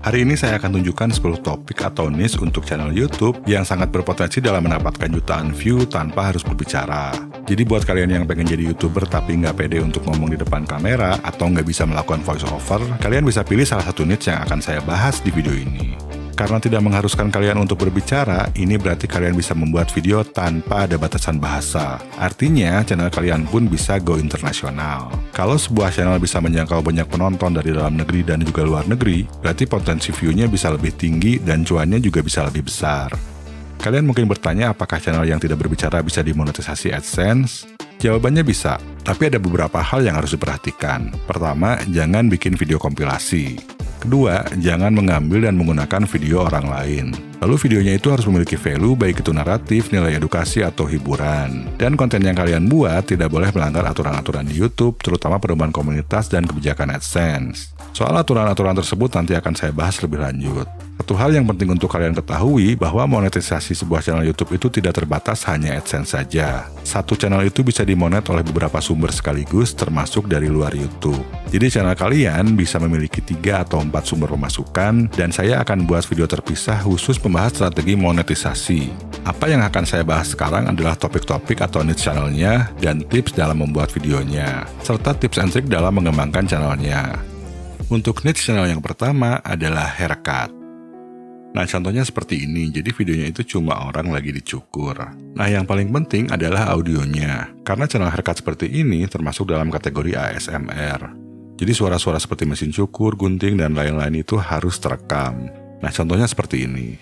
Hari ini saya akan tunjukkan 10 topik atau niche untuk channel YouTube yang sangat berpotensi dalam mendapatkan jutaan view tanpa harus berbicara. Jadi buat kalian yang pengen jadi YouTuber tapi nggak pede untuk ngomong di depan kamera atau nggak bisa melakukan voice over, kalian bisa pilih salah satu niche yang akan saya bahas di video ini. Karena tidak mengharuskan kalian untuk berbicara, ini berarti kalian bisa membuat video tanpa ada batasan bahasa. Artinya, channel kalian pun bisa go internasional. Kalau sebuah channel bisa menjangkau banyak penonton dari dalam negeri dan juga luar negeri, berarti potensi view-nya bisa lebih tinggi dan cuannya juga bisa lebih besar. Kalian mungkin bertanya apakah channel yang tidak berbicara bisa dimonetisasi AdSense? Jawabannya bisa, tapi ada beberapa hal yang harus diperhatikan. Pertama, jangan bikin video kompilasi. Kedua, jangan mengambil dan menggunakan video orang lain. Lalu videonya itu harus memiliki value, baik itu naratif, nilai edukasi, atau hiburan. Dan konten yang kalian buat tidak boleh melanggar aturan-aturan di YouTube, terutama pedoman komunitas dan kebijakan AdSense. Soal aturan-aturan tersebut nanti akan saya bahas lebih lanjut. Satu hal yang penting untuk kalian ketahui bahwa monetisasi sebuah channel YouTube itu tidak terbatas hanya AdSense saja. Satu channel itu bisa dimonet oleh beberapa sumber sekaligus termasuk dari luar YouTube. Jadi channel kalian bisa memiliki 3 atau 4 sumber pemasukan dan saya akan buat video terpisah khusus membahas strategi monetisasi. Apa yang akan saya bahas sekarang adalah topik-topik atau niche channelnya dan tips dalam membuat videonya, serta tips and trick dalam mengembangkan channelnya. Untuk niche channel yang pertama adalah haircut. Nah, contohnya seperti ini, jadi videonya itu cuma orang lagi dicukur. Nah, yang paling penting adalah audionya, karena channel haircut seperti ini termasuk dalam kategori ASMR. Jadi suara-suara seperti mesin cukur, gunting, dan lain-lain itu harus terekam. Nah, contohnya seperti ini.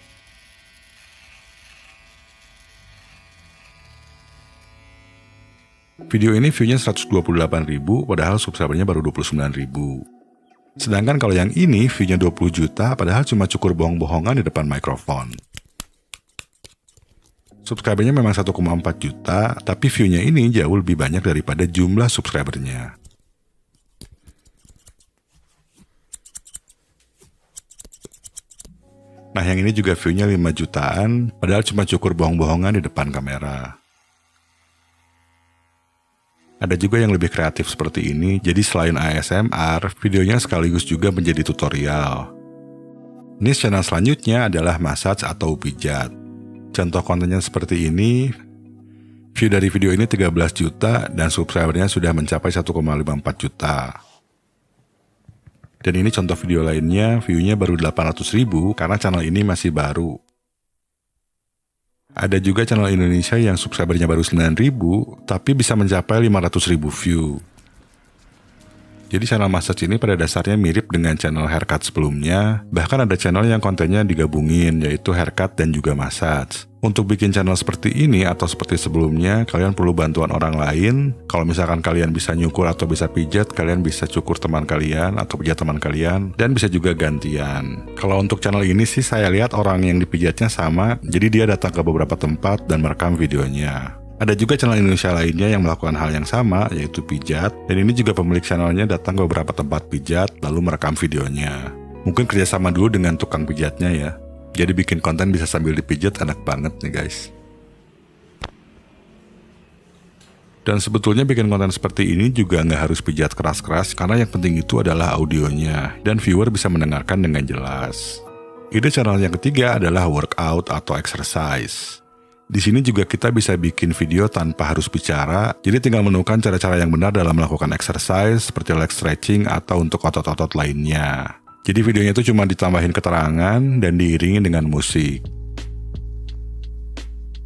Video ini view-nya 128.000, padahal subscribernya baru 29.000. Sedangkan kalau yang ini view-nya 20 juta padahal cuma cukur bohong-bohongan di depan mikrofon. Subscribernya memang 1,4 juta, tapi view-nya ini jauh lebih banyak daripada jumlah subscribernya. Nah, yang ini juga view-nya 5 jutaan, padahal cuma cukur bohong-bohongan di depan kamera. Ada juga yang lebih kreatif seperti ini, jadi selain ASMR, videonya sekaligus juga menjadi tutorial. Niche channel selanjutnya adalah massage atau pijat. Contoh kontennya seperti ini, view dari video ini 13 juta dan subscribernya sudah mencapai 1,54 juta. Dan ini contoh video lainnya, view-nya baru 800.000 karena channel ini masih baru. Ada juga channel Indonesia yang subscribernya baru 9.000, tapi bisa mencapai 500.000 view. Jadi channel massage ini pada dasarnya mirip dengan channel haircut sebelumnya, bahkan ada channel yang kontennya digabungin, yaitu haircut dan juga massage. Untuk bikin channel seperti ini atau seperti sebelumnya, kalian perlu bantuan orang lain. Kalau misalkan kalian bisa nyukur atau bisa pijat, kalian bisa cukur teman kalian atau pijat teman kalian, dan bisa juga gantian. Kalau untuk channel ini sih saya lihat orang yang dipijatnya sama, jadi dia datang ke beberapa tempat dan merekam videonya. Ada juga channel Indonesia lainnya yang melakukan hal yang sama, yaitu pijat, dan ini juga pemilik channelnya datang ke beberapa tempat pijat lalu merekam videonya. Mungkin kerjasama dulu dengan tukang pijatnya ya. Jadi bikin konten bisa sambil dipijat enak banget nih guys. Dan sebetulnya bikin konten seperti ini juga nggak harus pijat keras-keras karena yang penting itu adalah audionya dan viewer bisa mendengarkan dengan jelas. Ide channel yang ketiga adalah workout atau exercise. Di sini juga kita bisa bikin video tanpa harus bicara, jadi tinggal menemukan cara-cara yang benar dalam melakukan exercise seperti leg stretching atau untuk otot-otot lainnya. Jadi videonya itu cuma ditambahin keterangan dan diiringi dengan musik.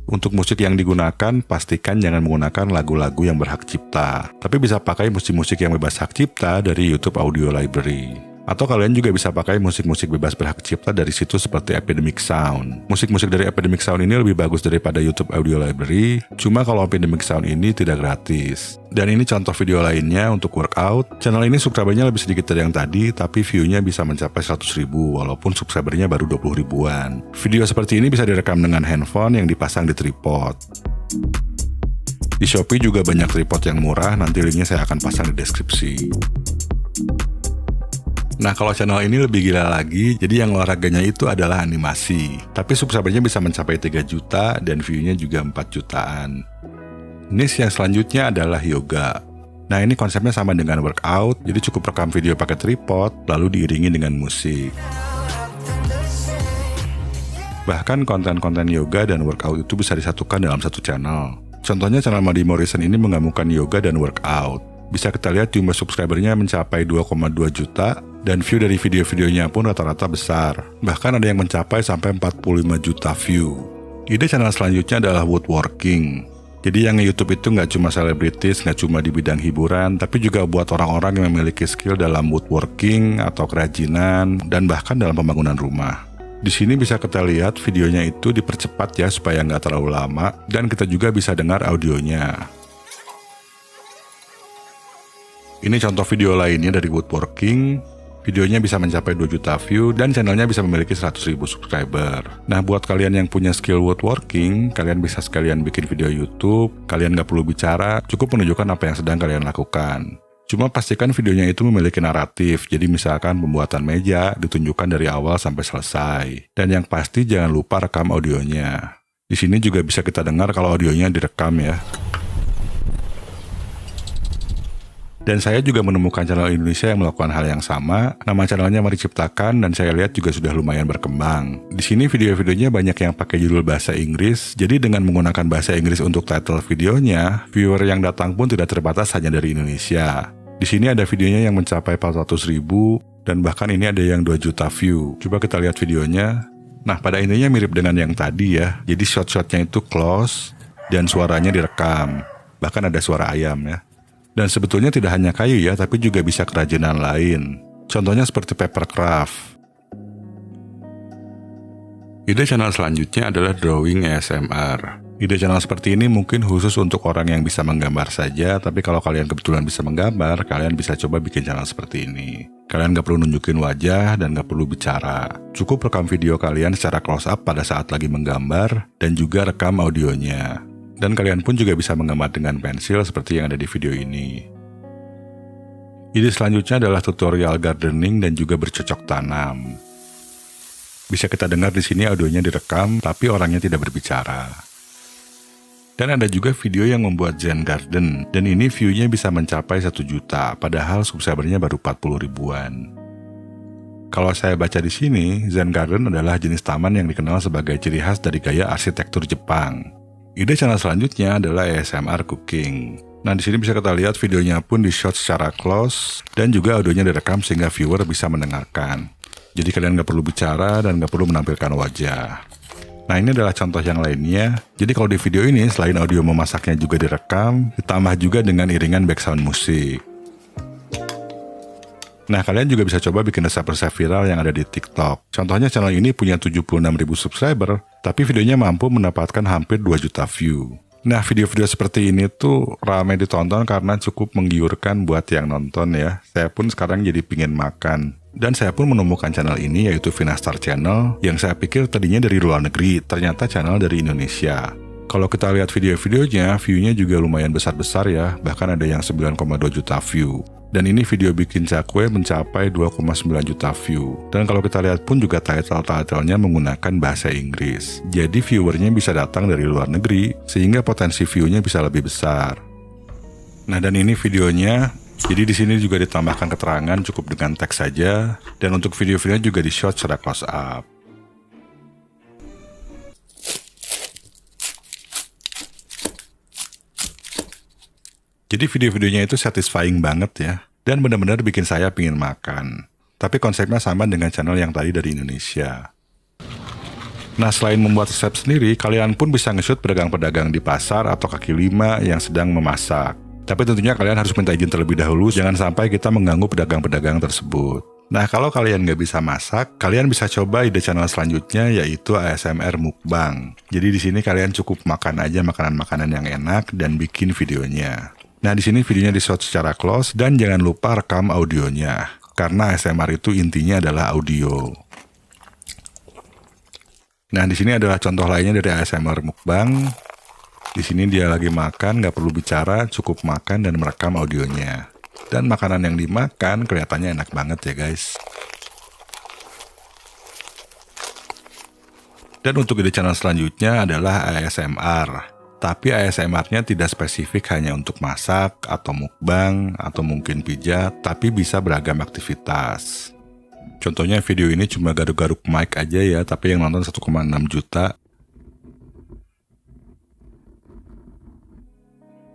Untuk musik yang digunakan, pastikan jangan menggunakan lagu-lagu yang berhak cipta, tapi bisa pakai musik-musik yang bebas hak cipta dari YouTube Audio Library. Atau kalian juga bisa pakai musik-musik bebas berhak cipta dari situs seperti Epidemic Sound. Musik-musik dari Epidemic Sound ini lebih bagus daripada YouTube Audio Library, cuma kalau Epidemic Sound ini tidak gratis. Dan ini contoh video lainnya untuk workout. Channel ini subscribernya lebih sedikit dari yang tadi, tapi view-nya bisa mencapai 100.000 walaupun subscribernya baru 20 ribuan. Video seperti ini bisa direkam dengan handphone yang dipasang di tripod. Di Shopee juga banyak tripod yang murah, nanti linknya saya akan pasang di deskripsi. Nah, kalau channel ini lebih gila lagi, jadi yang olahraganya itu adalah animasi. Tapi subscribernya bisa mencapai 3 juta dan view-nya juga 4 jutaan. Niche yang selanjutnya adalah yoga. Nah, ini konsepnya sama dengan workout, jadi cukup rekam video pakai tripod, lalu diiringi dengan musik. Bahkan konten-konten yoga dan workout itu bisa disatukan dalam satu channel. Contohnya channel Madi Morrison ini menggabungkan yoga dan workout. Bisa kita lihat jumlah subscribernya mencapai 2,2 juta dan view dari video-videonya pun rata-rata besar. Bahkan ada yang mencapai sampai 45 juta view. Ide channel selanjutnya adalah woodworking. Jadi yang YouTube itu nggak cuma selebritis, nggak cuma di bidang hiburan, tapi juga buat orang-orang yang memiliki skill dalam woodworking atau kerajinan dan bahkan dalam pembangunan rumah. Di sini bisa kita lihat videonya itu dipercepat ya supaya nggak terlalu lama dan kita juga bisa dengar audionya. Ini contoh video lainnya dari woodworking. Videonya bisa mencapai 2 juta view dan channelnya bisa memiliki 100.000 subscriber. Nah, buat kalian yang punya skill woodworking, kalian bisa sekalian bikin video YouTube, kalian nggak perlu bicara, cukup menunjukkan apa yang sedang kalian lakukan. Cuma pastikan videonya itu memiliki naratif, jadi misalkan pembuatan meja ditunjukkan dari awal sampai selesai. Dan yang pasti jangan lupa rekam audionya. Di sini juga bisa kita dengar kalau audionya direkam ya. Dan saya juga menemukan channel Indonesia yang melakukan hal yang sama. Nama channelnya Mari Ciptakan dan saya lihat juga sudah lumayan berkembang. Di sini video-videonya banyak yang pakai judul bahasa Inggris. Jadi dengan menggunakan bahasa Inggris untuk title videonya, viewer yang datang pun tidak terbatas hanya dari Indonesia. Di sini ada videonya yang mencapai 400.000 dan bahkan ini ada yang 2 juta view. Coba kita lihat videonya. Nah, pada intinya mirip dengan yang tadi ya. Jadi shot-shotnya itu close dan suaranya direkam. Bahkan ada suara ayam ya. Dan sebetulnya tidak hanya kayu ya, tapi juga bisa kerajinan lain. Contohnya seperti papercraft. Ide channel selanjutnya adalah drawing ASMR. Ide channel seperti ini mungkin khusus untuk orang yang bisa menggambar saja, tapi kalau kalian kebetulan bisa menggambar, kalian bisa coba bikin channel seperti ini. Kalian gak perlu nunjukin wajah dan gak perlu bicara. Cukup rekam video kalian secara close up pada saat lagi menggambar, dan juga rekam audionya. Dan kalian pun juga bisa menggambar dengan pensil seperti yang ada di video ini. Ide selanjutnya adalah tutorial gardening dan juga bercocok tanam. Bisa kita dengar di sini audionya direkam, tapi orangnya tidak berbicara. Dan ada juga video yang membuat Zen Garden, dan ini view-nya bisa mencapai 1 juta, padahal subscribernya baru 40 ribuan. Kalau saya baca di sini, Zen Garden adalah jenis taman yang dikenal sebagai ciri khas dari gaya arsitektur Jepang. Ide channel selanjutnya adalah ASMR Cooking. Nah, di sini bisa kita lihat videonya pun di-shot secara close dan juga audionya direkam sehingga viewer bisa mendengarkan. Jadi kalian nggak perlu bicara dan nggak perlu menampilkan wajah. Nah, ini adalah contoh yang lainnya. Jadi kalau di video ini selain audio memasaknya juga direkam, ditambah juga dengan iringan background musik. Nah, kalian juga bisa coba bikin resep-resep viral yang ada di TikTok. Contohnya channel ini punya 76.000 subscriber, tapi videonya mampu mendapatkan hampir 2 juta view. Nah, video-video seperti ini tuh ramai ditonton karena cukup menggiurkan buat yang nonton ya. Saya pun sekarang jadi pingin makan. Dan saya pun menemukan channel ini yaitu Vinastar Channel, yang saya pikir tadinya dari luar negeri, ternyata channel dari Indonesia. Kalau kita lihat video-videonya, view-nya juga lumayan besar-besar ya, bahkan ada yang 9,2 juta view. Dan ini video bikin cakwe mencapai 2,9 juta view. Dan kalau kita lihat pun juga title-titlenya menggunakan bahasa Inggris. Jadi viewernya bisa datang dari luar negeri, sehingga potensi view-nya bisa lebih besar. Nah, dan ini videonya. Jadi di sini juga ditambahkan keterangan cukup dengan teks saja. Dan untuk video-videonya juga di-shot secara close up. Jadi video-videonya itu satisfying banget ya, dan benar-benar bikin saya pingin makan. Tapi konsepnya sama dengan channel yang tadi dari Indonesia. Nah, selain membuat resep sendiri, kalian pun bisa nge-shoot pedagang-pedagang di pasar atau kaki lima yang sedang memasak. Tapi tentunya kalian harus minta izin terlebih dahulu, jangan sampai kita mengganggu pedagang-pedagang tersebut. Nah, kalau kalian nggak bisa masak, kalian bisa coba ide channel selanjutnya yaitu ASMR Mukbang. Jadi di sini kalian cukup makan aja makanan-makanan yang enak dan bikin videonya. Nah, di sini videonya di-shot secara close dan jangan lupa rekam audionya. Karena ASMR itu intinya adalah audio. Nah, di sini adalah contoh lainnya dari ASMR Mukbang. Di sini dia lagi makan, nggak perlu bicara, cukup makan dan merekam audionya. Dan makanan yang dimakan kelihatannya enak banget ya guys. Dan untuk ide channel selanjutnya adalah ASMR. Tapi ASMR-nya tidak spesifik hanya untuk masak, atau mukbang, atau mungkin pijat, tapi bisa beragam aktivitas. Contohnya video ini cuma garuk-garuk mic aja ya, tapi yang nonton 1,6 juta.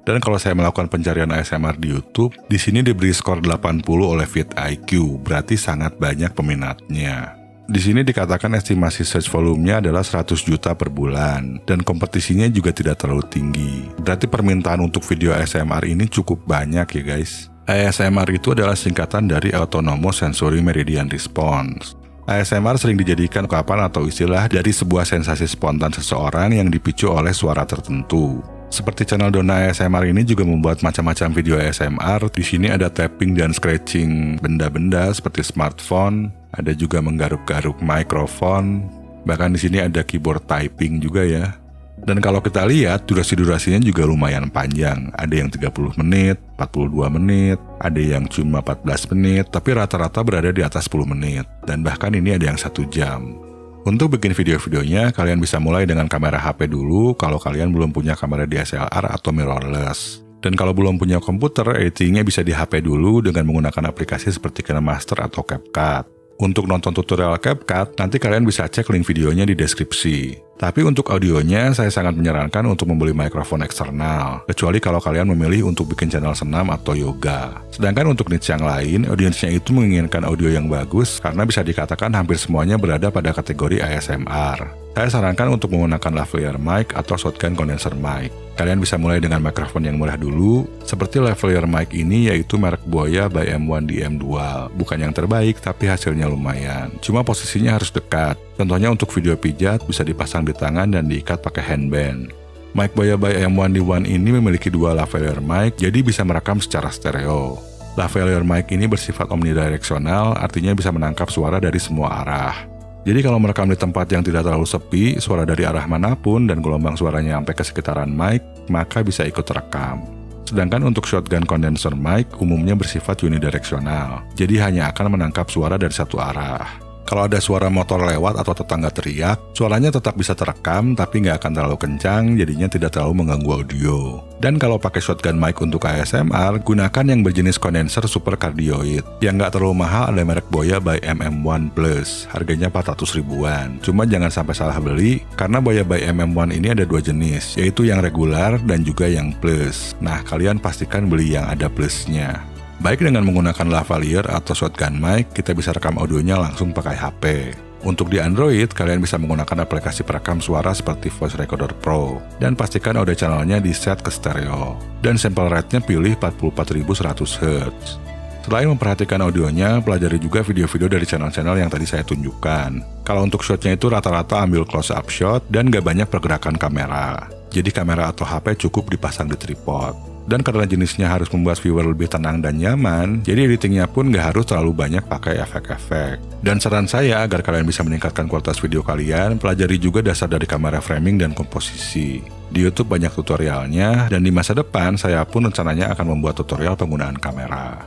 Dan kalau saya melakukan pencarian ASMR di YouTube, di sini diberi skor 80 oleh vidIQ, berarti sangat banyak peminatnya. Di sini dikatakan estimasi search volumenya adalah 100 juta per bulan, dan kompetisinya juga tidak terlalu tinggi. Berarti permintaan untuk video ASMR ini cukup banyak ya guys. ASMR itu adalah singkatan dari Autonomous Sensory Meridian Response. ASMR sering dijadikan ungkapan atau istilah dari sebuah sensasi spontan seseorang yang dipicu oleh suara tertentu. Seperti channel Donna ASMR ini juga membuat macam-macam video ASMR. Di sini ada tapping dan scratching benda-benda seperti smartphone, ada juga menggaruk-garuk mikrofon, bahkan di sini ada keyboard typing juga ya. Dan kalau kita lihat, durasi-durasinya juga lumayan panjang. Ada yang 30 menit, 42 menit, ada yang cuma 14 menit, tapi rata-rata berada di atas 10 menit. Dan bahkan ini ada yang 1 jam. Untuk bikin video-videonya, kalian bisa mulai dengan kamera HP dulu kalau kalian belum punya kamera DSLR atau mirrorless. Dan kalau belum punya komputer, editingnya bisa di HP dulu dengan menggunakan aplikasi seperti KineMaster atau CapCut. Untuk nonton tutorial CapCut, nanti kalian bisa cek link videonya di deskripsi. Tapi untuk audionya, saya sangat menyarankan untuk membeli mikrofon eksternal, kecuali kalau kalian memilih untuk bikin channel senam atau yoga. Sedangkan untuk niche yang lain, audiensnya itu menginginkan audio yang bagus karena bisa dikatakan hampir semuanya berada pada kategori ASMR. Saya sarankan untuk menggunakan lavalier mic atau shotgun condenser mic. Kalian bisa mulai dengan mikrofon yang murah dulu, seperti lavalier mic ini yaitu merek Boya by M1 DM Dual. Bukan yang terbaik, tapi hasilnya lumayan. Cuma posisinya harus dekat. Contohnya untuk video pijat bisa dipasang di tangan dan diikat pakai handband. Mic Boya by M1 D1 ini memiliki dua lavalier mic, jadi bisa merekam secara stereo. Lavalier mic ini bersifat omnidirectional, artinya bisa menangkap suara dari semua arah. Jadi kalau merekam di tempat yang tidak terlalu sepi, suara dari arah manapun dan gelombang suaranya sampai ke sekitaran mic, maka bisa ikut terekam. Sedangkan untuk shotgun condenser mic umumnya bersifat unidirectional, jadi hanya akan menangkap suara dari satu arah. Kalau ada suara motor lewat atau tetangga teriak, suaranya tetap bisa terekam tapi nggak akan terlalu kencang, jadinya tidak terlalu mengganggu audio. Dan kalau pakai shotgun mic untuk ASMR, gunakan yang berjenis condenser super cardioid. Yang nggak terlalu mahal ada merek Boya by MM1 Plus, harganya 400 ribuan. Cuma jangan sampai salah beli, karena Boya by MM1 ini ada dua jenis, yaitu yang regular dan juga yang plus. Nah, kalian pastikan beli yang ada plusnya. Baik dengan menggunakan lavalier atau shotgun mic, kita bisa rekam audionya langsung pakai HP. Untuk di Android, kalian bisa menggunakan aplikasi perekam suara seperti Voice Recorder Pro. Dan pastikan audio channelnya di set ke stereo. Dan sample rate-nya pilih 44100 Hz. Selain memperhatikan audionya, pelajari juga video-video dari channel-channel yang tadi saya tunjukkan. Kalau untuk shotnya itu rata-rata ambil close-up shot dan gak banyak pergerakan kamera. Jadi kamera atau HP cukup dipasang di tripod. Dan karena jenisnya harus membuat viewer lebih tenang dan nyaman, jadi editingnya pun nggak harus terlalu banyak pakai efek-efek. Dan saran saya agar kalian bisa meningkatkan kualitas video kalian, pelajari juga dasar dari kamera framing dan komposisi. Di YouTube banyak tutorialnya, dan di masa depan saya pun rencananya akan membuat tutorial penggunaan kamera.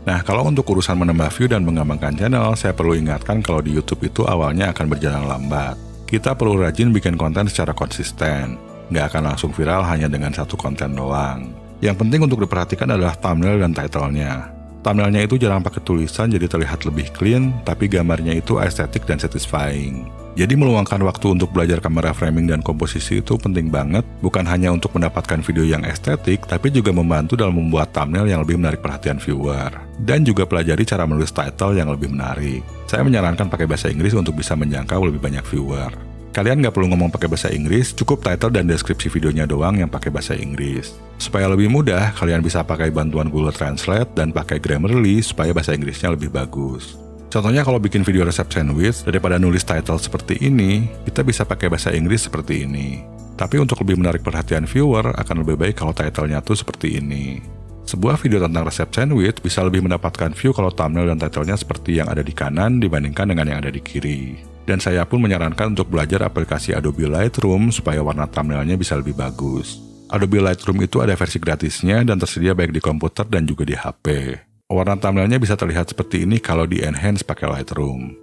Nah, kalau untuk urusan menambah view dan mengembangkan channel, saya perlu ingatkan kalau di YouTube itu awalnya akan berjalan lambat. Kita perlu rajin bikin konten secara konsisten, nggak akan langsung viral hanya dengan satu konten doang. Yang penting untuk diperhatikan adalah thumbnail dan title-nya. Thumbnailnya itu jarang pakai tulisan jadi terlihat lebih clean, tapi gambarnya itu estetik dan satisfying. Jadi meluangkan waktu untuk belajar kamera framing dan komposisi itu penting banget, bukan hanya untuk mendapatkan video yang estetik, tapi juga membantu dalam membuat thumbnail yang lebih menarik perhatian viewer. Dan juga pelajari cara menulis title yang lebih menarik. Saya menyarankan pakai bahasa Inggris untuk bisa menjangkau lebih banyak viewer. Kalian nggak perlu ngomong pakai bahasa Inggris, cukup title dan deskripsi videonya doang yang pakai bahasa Inggris. Supaya lebih mudah, kalian bisa pakai bantuan Google Translate dan pakai Grammarly supaya bahasa Inggrisnya lebih bagus. Contohnya kalau bikin video resep sandwich, daripada nulis title seperti ini, kita bisa pakai bahasa Inggris seperti ini. Tapi untuk lebih menarik perhatian viewer, akan lebih baik kalau titlenya tuh seperti ini. Sebuah video tentang resep sandwich bisa lebih mendapatkan view kalau thumbnail dan titlenya seperti yang ada di kanan dibandingkan dengan yang ada di kiri. Dan saya pun menyarankan untuk belajar aplikasi Adobe Lightroom supaya warna thumbnailnya bisa lebih bagus. Adobe Lightroom itu ada versi gratisnya dan tersedia baik di komputer dan juga di HP. Warna thumbnailnya bisa terlihat seperti ini kalau di-enhance pakai Lightroom.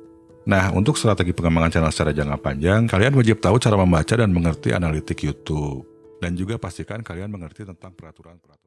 Nah, untuk strategi pengembangan channel secara jangka panjang, kalian wajib tahu cara membaca dan mengerti analitik YouTube. Dan juga pastikan kalian mengerti tentang peraturan-peraturan.